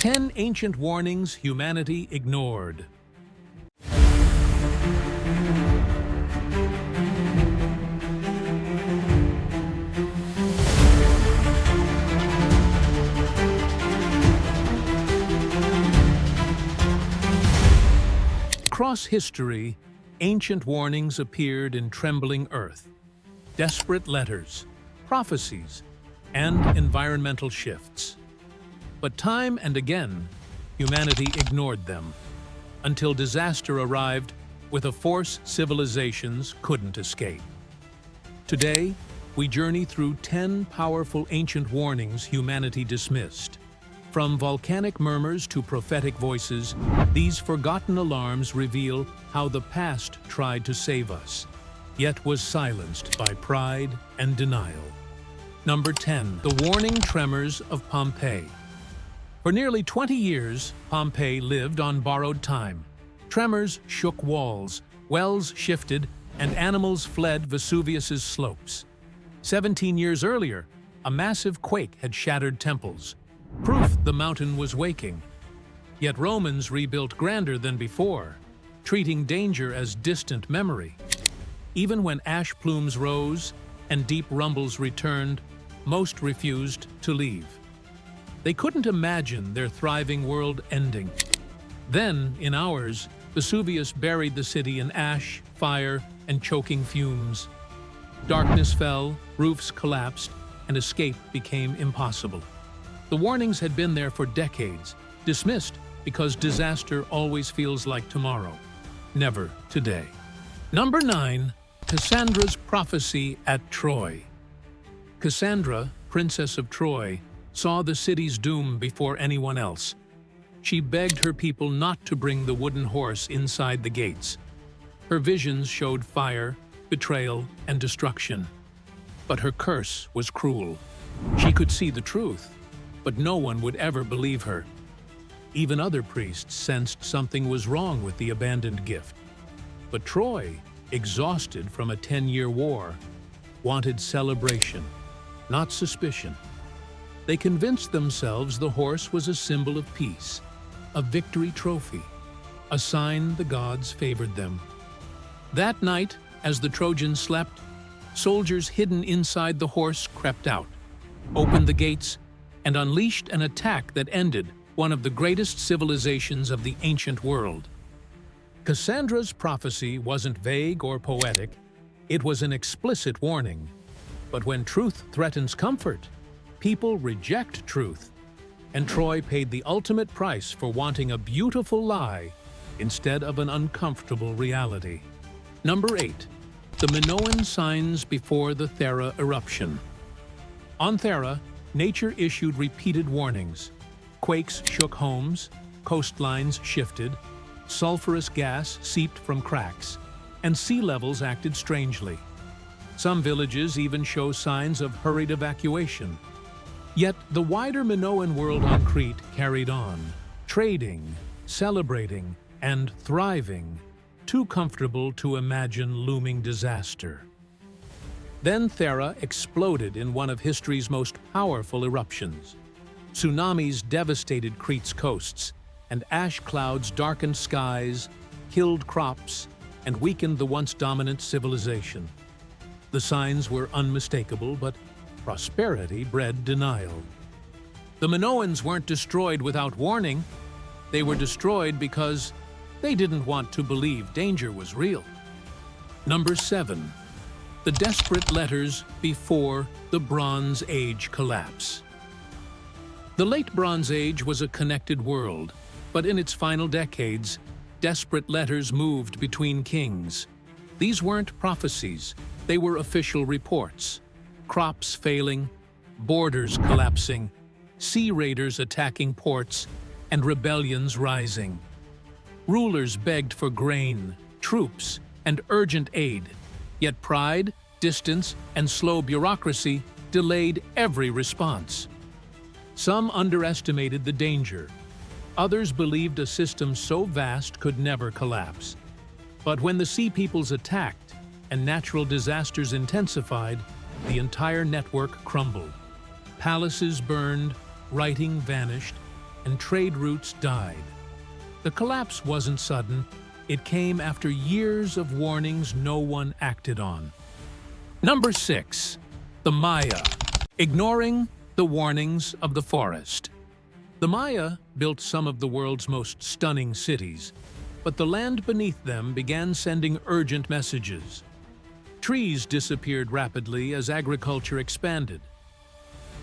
10 ancient warnings humanity ignored. Across history, ancient warnings appeared in trembling earth, desperate letters, prophecies, and environmental shifts. But time and again, humanity ignored them, until disaster arrived with a force civilizations couldn't escape. Today, we journey through 10 powerful ancient warnings humanity dismissed. From volcanic murmurs to prophetic voices, these forgotten alarms reveal how the past tried to save us, yet was silenced by pride and denial. Number 10. The warning tremors of Pompeii. For nearly 20 years, Pompeii lived on borrowed time. Tremors shook walls, wells shifted, and animals fled Vesuvius's slopes. 17 years earlier, a massive quake had shattered temples, proof the mountain was waking. Yet Romans rebuilt grander than before, treating danger as distant memory. Even when ash plumes rose and deep rumbles returned, most refused to leave. They couldn't imagine their thriving world ending. Then, in hours, Vesuvius buried the city in ash, fire, and choking fumes. Darkness fell, roofs collapsed, and escape became impossible. The warnings had been there for decades, dismissed because disaster always feels like tomorrow, never today. Number 9. Cassandra's prophecy at Troy. Cassandra, princess of Troy, saw the city's doom before anyone else. She begged her people not to bring the wooden horse inside the gates. Her visions showed fire, betrayal, and destruction. But her curse was cruel. She could see the truth, but no one would ever believe her. Even other priests sensed something was wrong with the abandoned gift. But Troy, exhausted from a 10-year war, wanted celebration, not suspicion. They convinced themselves the horse was a symbol of peace, a victory trophy, a sign the gods favored them. That night, as the Trojans slept, soldiers hidden inside the horse crept out, opened the gates, and unleashed an attack that ended one of the greatest civilizations of the ancient world. Cassandra's prophecy wasn't vague or poetic, it was an explicit warning. But when truth threatens comfort, people reject truth, and Troy paid the ultimate price for wanting a beautiful lie instead of an uncomfortable reality. Number 8. The Minoan signs before the Thera eruption. On Thera, nature issued repeated warnings. Quakes shook homes, coastlines shifted, sulfurous gas seeped from cracks, and sea levels acted strangely. Some villages even show signs of hurried evacuation. Yet the wider Minoan world on Crete carried on, trading, celebrating, and thriving, too comfortable to imagine looming disaster. Then Thera exploded in one of history's most powerful eruptions. Tsunamis devastated Crete's coasts, and ash clouds darkened skies, killed crops, and weakened the once dominant civilization. The signs were unmistakable, but prosperity bred denial. The Minoans weren't destroyed without warning. They were destroyed because they didn't want to believe danger was real. Number 7. The desperate letters before the Bronze Age collapse. The late Bronze Age was a connected world, but in its final decades, desperate letters moved between kings. These weren't prophecies, they were official reports. Crops failing, borders collapsing, sea raiders attacking ports, and rebellions rising. Rulers begged for grain, troops, and urgent aid, yet pride, distance, and slow bureaucracy delayed every response. Some underestimated the danger. Others believed a system so vast could never collapse. But when the Sea Peoples attacked and natural disasters intensified, the entire network crumbled. Palaces burned, writing vanished, and trade routes died. The collapse wasn't sudden. It came after years of warnings no one acted on. Number 6. The Maya. Ignoring the warnings of the forest. The Maya built some of the world's most stunning cities, but the land beneath them began sending urgent messages. Trees disappeared rapidly as agriculture expanded.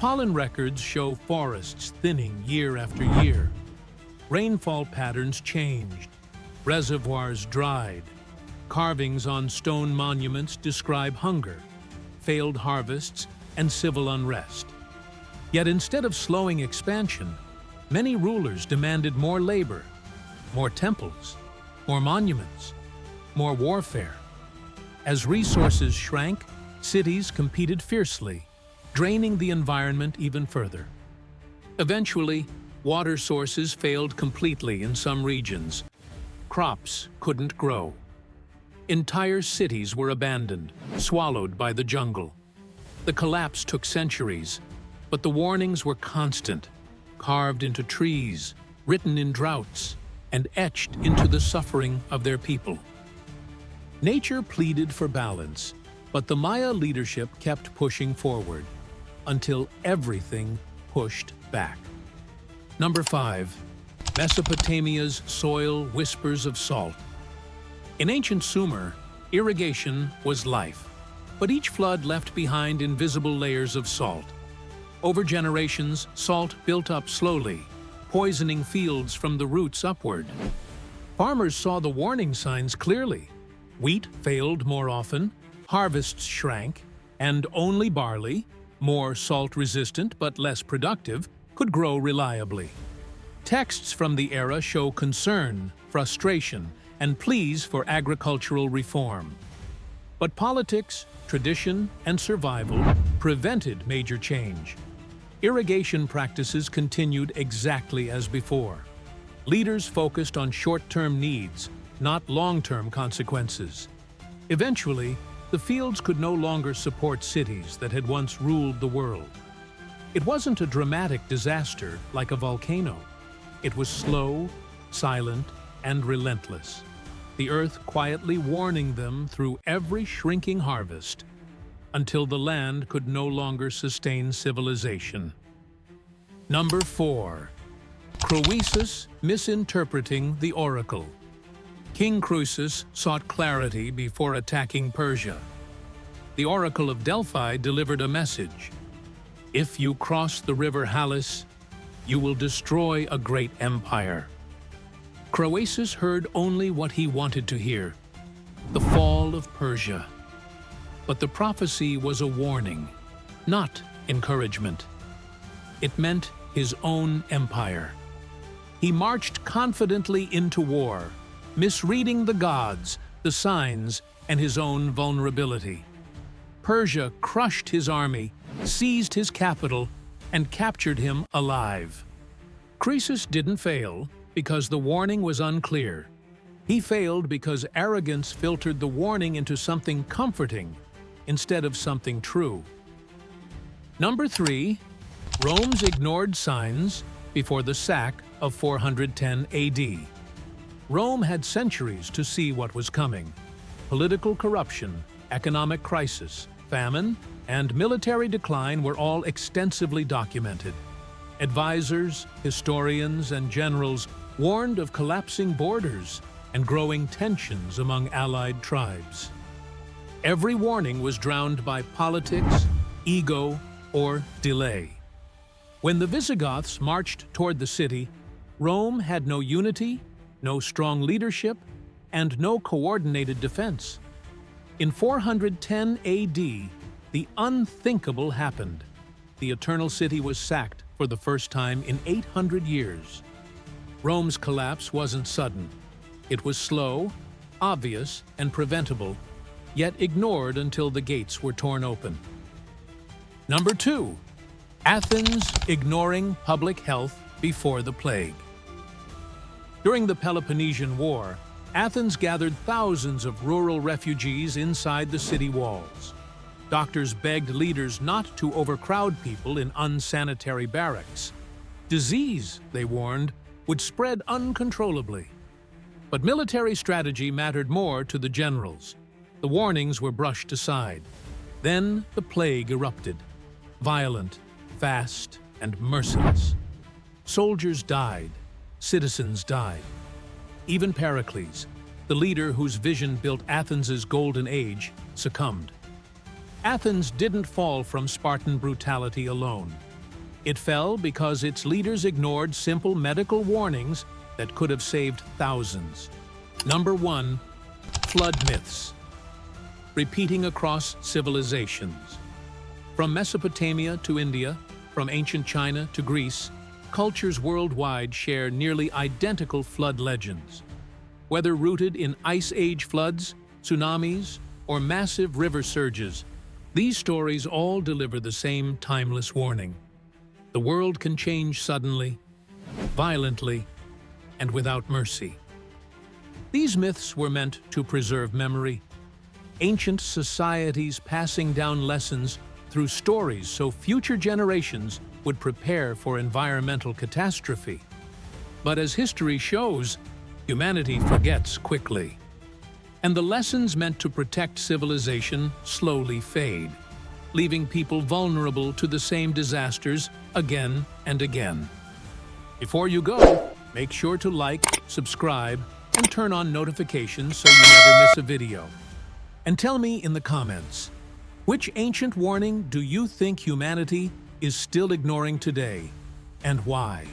Pollen records show forests thinning year after year. Rainfall patterns changed. Reservoirs dried. Carvings on stone monuments describe hunger, failed harvests, and civil unrest. Yet instead of slowing expansion, many rulers demanded more labor, more temples, more monuments, more warfare. As resources shrank, cities competed fiercely, draining the environment even further. Eventually, water sources failed completely in some regions. Crops couldn't grow. Entire cities were abandoned, swallowed by the jungle. The collapse took centuries, but the warnings were constant, carved into trees, written in droughts, and etched into the suffering of their people. Nature pleaded for balance, but the Maya leadership kept pushing forward until everything pushed back. Number 5. Mesopotamia's soil whispers of salt. In ancient Sumer, irrigation was life, but each flood left behind invisible layers of salt. Over generations, salt built up slowly, poisoning fields from the roots upward. Farmers saw the warning signs clearly. Wheat failed more often, harvests shrank, and only barley, more salt-resistant but less productive, could grow reliably. Texts from the era show concern, frustration, and pleas for agricultural reform. But politics, tradition, and survival prevented major change. Irrigation practices continued exactly as before. Leaders focused on short-term needs, not long-term consequences. Eventually, the fields could no longer support cities that had once ruled the world. It wasn't a dramatic disaster like a volcano. It was slow, silent, and relentless, the earth quietly warning them through every shrinking harvest, until the land could no longer sustain civilization. Number 4. Croesus misinterpreting the oracle. King Croesus sought clarity before attacking Persia. The oracle of Delphi delivered a message. If you cross the river Halys, you will destroy a great empire. Croesus heard only what he wanted to hear, the fall of Persia. But the prophecy was a warning, not encouragement. It meant his own empire. He marched confidently into war, misreading the gods, the signs, and his own vulnerability. Persia crushed his army, seized his capital, and captured him alive. Croesus didn't fail because the warning was unclear. He failed because arrogance filtered the warning into something comforting instead of something true. Number 3. Rome's ignored signs before the sack of 410 AD. Rome had centuries to see what was coming. Political corruption, economic crisis, famine, and military decline were all extensively documented. Advisors, historians, and generals warned of collapsing borders and growing tensions among allied tribes. Every warning was drowned by politics, ego, or delay. When the Visigoths marched toward the city, Rome had no unity, no strong leadership, and no coordinated defense. In 410 AD, the unthinkable happened. The Eternal City was sacked for the first time in 800 years. Rome's collapse wasn't sudden. It was slow, obvious, and preventable, yet ignored until the gates were torn open. Number 2. Athens ignoring public health before the plague. During the Peloponnesian War, Athens gathered thousands of rural refugees inside the city walls. Doctors begged leaders not to overcrowd people in unsanitary barracks. Disease, they warned, would spread uncontrollably. But military strategy mattered more to the generals. The warnings were brushed aside. Then the plague erupted, violent, fast, and merciless. Soldiers died, citizens died. Even Pericles, the leader whose vision built Athens' golden age, succumbed. Athens didn't fall from Spartan brutality alone. It fell because its leaders ignored simple medical warnings that could have saved thousands. Number 1. Flood myths. Repeating across civilizations. From Mesopotamia to India, from ancient China to Greece, cultures worldwide share nearly identical flood legends. Whether rooted in Ice Age floods, tsunamis, or massive river surges, these stories all deliver the same timeless warning. The world can change suddenly, violently, and without mercy. These myths were meant to preserve memory, ancient societies passing down lessons through stories so future generations would prepare for environmental catastrophe. But as history shows, humanity forgets quickly, and the lessons meant to protect civilization slowly fade, leaving people vulnerable to the same disasters again and again. Before you go, make sure to like, subscribe, and turn on notifications so you never miss a video. And tell me in the comments, which ancient warning do you think humanity is still ignoring today, and why?